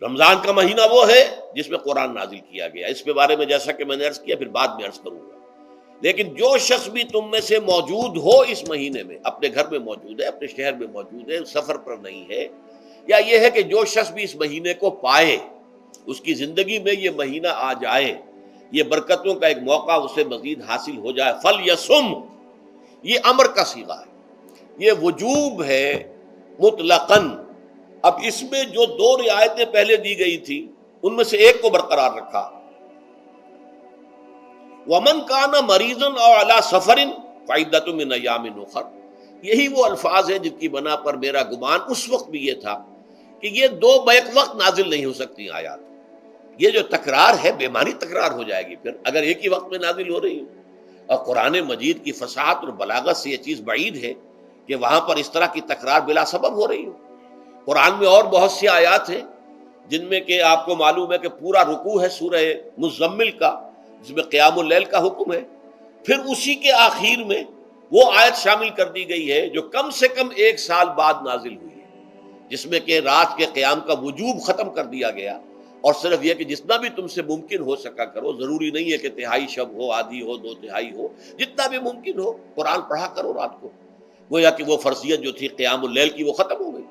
رمضان کا مہینہ وہ ہے جس میں قرآن نازل کیا گیا، اس کے بارے میں جیسا کہ میں نے عرض کیا پھر بعد میں عرض کروں گا۔ لیکن جو شخص بھی تم میں سے موجود ہو اس مہینے میں، اپنے گھر میں موجود ہے، اپنے شہر میں موجود ہے، سفر پر نہیں ہے، یا یہ ہے کہ جو شخص بھی اس مہینے کو پائے، اس کی زندگی میں یہ مہینہ آ جائے، یہ برکتوں کا ایک موقع اسے مزید حاصل ہو جائے، فَلْيَصُمْ، یہ امر کا صیغہ ہے، یہ وجوب ہے مطلقاً۔ اب اس میں جو دو رعایتیں پہلے دی گئی تھی ان میں سے ایک کو برقرار رکھا، وَمَنْ كَانَ مَرِيضًا أَوْ عَلَى سَفَرٍ فَعِدَّةٌ مِّنْ أَيَّامٍ أُخَرَ، یہی وہ الفاظ ہیں جن کی بنا پر میرا گمان اس وقت بھی یہ تھا کہ یہ دو بیک وقت نازل نہیں ہو سکتی آیات۔ یہ جو تکرار ہے بے معنی تکرار ہو جائے گی پھر اگر ایک ہی وقت میں نازل ہو رہی ہو، اور قرآن مجید کی فصاحت اور بلاغت سے یہ چیز بعید ہے کہ وہاں پر اس طرح کی تکرار بلا سبب ہو رہی ہو۔ قرآن میں اور بہت سی آیات ہیں جن میں کہ آپ کو معلوم ہے کہ پورا رکوع ہے سورہ مزمل کا، جس میں قیام اللیل کا حکم ہے، پھر اسی کے آخر میں وہ آیت شامل کر دی گئی ہے جو کم سے کم 1 سال بعد نازل ہوئی ہے، جس میں کہ رات کے قیام کا وجوب ختم کر دیا گیا، اور صرف یہ کہ جتنا بھی تم سے ممکن ہو سکا کرو، ضروری نہیں ہے کہ تہائی شب ہو، آدھی ہو، 2/3 ہو، جتنا بھی ممکن ہو قرآن پڑھا کرو رات کو، گویا کہ وہ فرضیت جو تھی قیام اللیل کی وہ ختم ہو گئی۔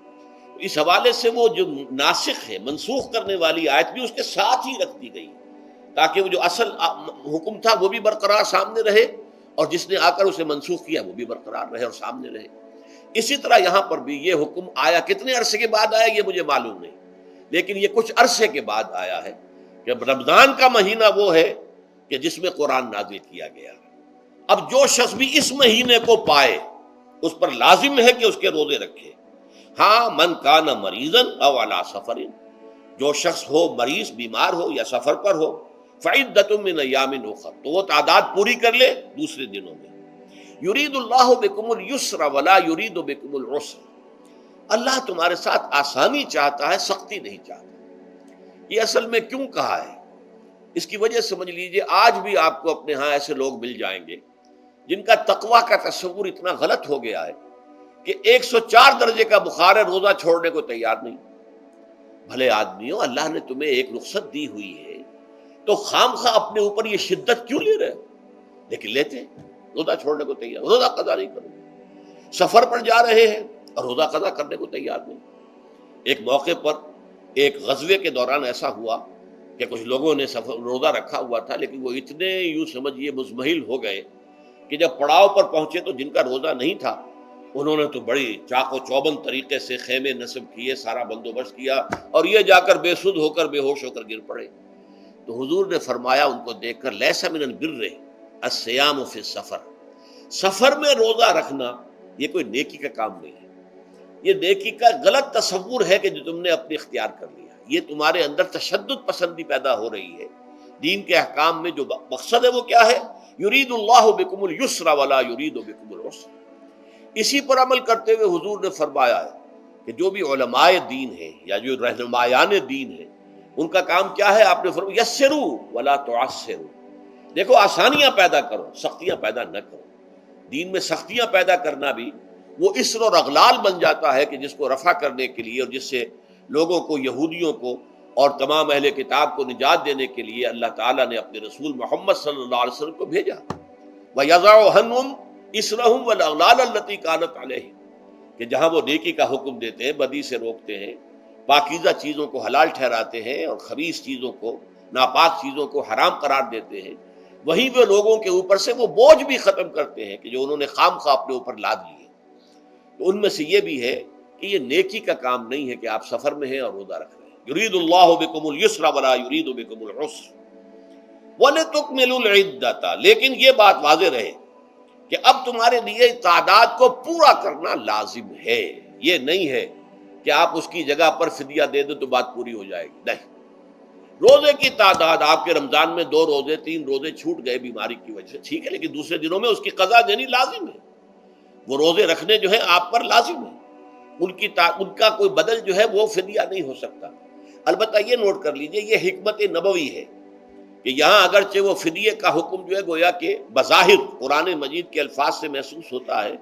اس حوالے سے وہ جو ناسخ ہے، منسوخ کرنے والی آیت بھی اس کے ساتھ ہی رکھ دی گئی تاکہ وہ جو اصل حکم تھا وہ بھی برقرار سامنے رہے، اور جس نے آ کر اسے منسوخ کیا وہ بھی برقرار رہے اور سامنے رہے۔ اسی طرح یہاں پر بھی یہ حکم آیا، کتنے عرصے کے بعد آیا یہ مجھے معلوم نہیں، لیکن یہ کچھ عرصے کے بعد آیا ہے کہ رمضان کا مہینہ وہ ہے کہ جس میں قرآن نازل کیا گیا۔ اب جو شخص بھی اس مہینے کو پائے اس پر لازم ہے کہ اس کے روزے رکھے۔ ہاں، من کان مریضا او علی سفر، جو شخص ہو مریض، بیمار ہو یا سفر پر ہو، فعدۃ من ایام اخر، تو وہ تعداد پوری کر لے دوسرے دنوں میں۔ یرید اللہ بکم الیسر ولا یرید بکم العسر، اللہ تمہارے ساتھ آسانی چاہتا ہے، سختی نہیں چاہتا۔ یہ اصل میں کیوں کہا ہے اس کی وجہ سمجھ لیجئے۔ آج بھی آپ کو اپنے ہاں ایسے لوگ مل جائیں گے جن کا تقویٰ کا تصور اتنا غلط ہو گیا ہے کہ 104 درجے کا بخار ہے، روزہ چھوڑنے کو تیار نہیں۔ بھلے آدمیوں، اللہ نے تمہیں ایک رخصت دی ہوئی ہے تو خام خواہ اپنے اوپر یہ شدت کیوں لے رہے ہو؟ لیکن لیتے روزہ چھوڑنے کو تیار، روزہ قضا نہیں کرو، سفر پر جا رہے ہیں اور روزہ قضا کرنے کو تیار نہیں۔ ایک موقع پر ایک غزوے کے دوران ایسا ہوا کہ کچھ لوگوں نے روزہ رکھا ہوا تھا، لیکن وہ اتنے یوں سمجھیے مزمحل ہو گئے کہ جب پڑاؤ پر پہنچے تو جن کا روزہ نہیں تھا انہوں نے تو بڑی چاق و چوبند طریقے سے خیمے نصب کیے، سارا بندوبست کیا، اور یہ جا کر بے سدھ ہو کر بے ہوش ہو کر گر پڑے۔ تو حضور نے فرمایا ان کو دیکھ کر، لیس من البر الصیام فی السفر، سفر میں روزہ رکھنا یہ کوئی نیکی کا کام نہیں ہے، یہ نیکی کا غلط تصور ہے کہ جو تم نے اپنے اختیار کر لیا، یہ تمہارے اندر تشدد پسندی پیدا ہو رہی ہے۔ دین کے احکام میں جو مقصد ہے وہ کیا ہے؟ یرید اللہ بکم الیسر ولا یرید بکم العسر۔ اسی پر عمل کرتے ہوئے حضور نے فرمایا ہے کہ جو بھی علماء دین ہیں یا جو رہنمایان دین ہیں ان کا کام کیا ہے؟ آپ نے فرمایا یسروا ولا تعسروا، دیکھو آسانیاں پیدا کرو، سختیاں پیدا نہ کرو۔ دین میں سختیاں پیدا کرنا بھی وہ اسر اور اغلال بن جاتا ہے کہ جس کو رفع کرنے کے لیے اور جس سے لوگوں کو، یہودیوں کو اور تمام اہل کتاب کو نجات دینے کے لیے اللہ تعالیٰ نے اپنے رسول محمد صلی اللہ علیہ وسلم کو بھیجا۔ وَيَضَعُ عَنْهُمْ إِصْرَهُمْ وَالْأَغْلَالَ الَّتِي كَانَتْ عَلَيْهِمْ، کہ جہاں وہ نیکی کا حکم دیتے ہیں، بدی سے روکتے ہیں، پاکیزہ چیزوں کو حلال ٹھہراتے ہیں اور خبیث چیزوں کو، ناپاک چیزوں کو حرام قرار دیتے ہیں، وہیں وہ لوگوں کے اوپر سے وہ بوجھ بھی ختم کرتے ہیں کہ جو انہوں نے خام خواہ اپنے اوپر لاد لیے۔ تو ان میں سے یہ بھی ہے کہ یہ نیکی کا کام نہیں ہے کہ آپ سفر میں ہیں اور روزہ رکھ رہے ہیں۔ یرید اللہ بکم الیسر ولا یرید بکم العسر وَلِتُكْمِلُوا الْعِدَّةَ، لیکن یہ بات واضح رہے کہ اب تمہارے لیے تعداد کو پورا کرنا لازم ہے، یہ نہیں ہے کہ آپ اس کی جگہ پر فدیہ دے دیں تو بات پوری ہو جائے گی، نہیں۔ روزے کی تعداد آپ کے رمضان میں 2 روزے 3 روزے چھوٹ گئے بیماری کی وجہ سے، ٹھیک ہے، لیکن دوسرے دنوں میں اس کی قضا دینی لازم ہے۔ وہ روزے رکھنے جو ہے آپ پر لازم ہے، ان کا کوئی بدل جو ہے وہ فدیہ نہیں ہو سکتا۔ البتہ یہ نوٹ کر لیجئے، یہ حکمت نبوی ہے کہ یہاں اگرچہ وہ فدیے کا حکم جو ہے گویا کہ بظاہر قرآن مجید کے الفاظ سے محسوس ہوتا ہے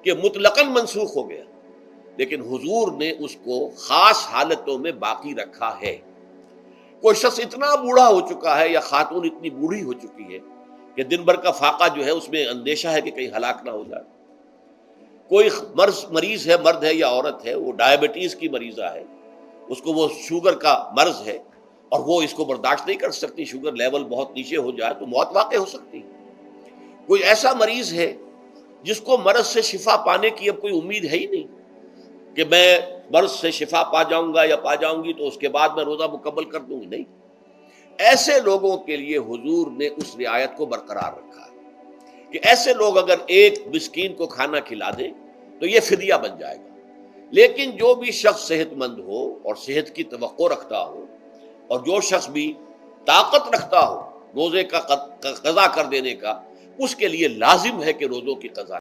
کہ مطلقاً منسوخ ہو گیا، لیکن حضور نے اس کو خاص حالتوں میں باقی رکھا ہے۔ کوئی شخص اتنا بوڑھا ہو چکا ہے یا خاتون اتنی بوڑھی ہو چکی ہے کہ دن بھر کا فاقہ جو ہے اس میں اندیشہ ہے کہ کہیں ہلاک نہ ہو جائے. کوئی مریض ہے، مرد ہے یا عورت ہے، وہ ڈائبٹیز کی مریضہ ہے، اس کو وہ شوگر کا مرض ہے اور وہ اس کو برداشت نہیں کر سکتی، شوگر لیول بہت نیچے ہو جائے تو موت واقع ہو سکتی. کوئی ایسا مریض ہے جس کو مرض سے شفا پانے کی اب کوئی امید ہے ہی نہیں کہ میں مرض سے شفا پا جاؤں گا یا پا جاؤں گی تو اس کے بعد میں روزہ مکمل کر دوں گی. نہیں، ایسے لوگوں کے لیے حضور نے اس رعایت کو برقرار رکھا ہے کہ ایسے لوگ اگر ایک مسکین کو کھانا کھلا دیں تو یہ فدیہ بن جائے گا. لیکن جو بھی شخص صحت مند ہو اور صحت کی توقع رکھتا ہو اور جو شخص بھی طاقت رکھتا ہو روزے کا قضا کر دینے کا، اس کے لیے لازم ہے کہ روزوں کی قضا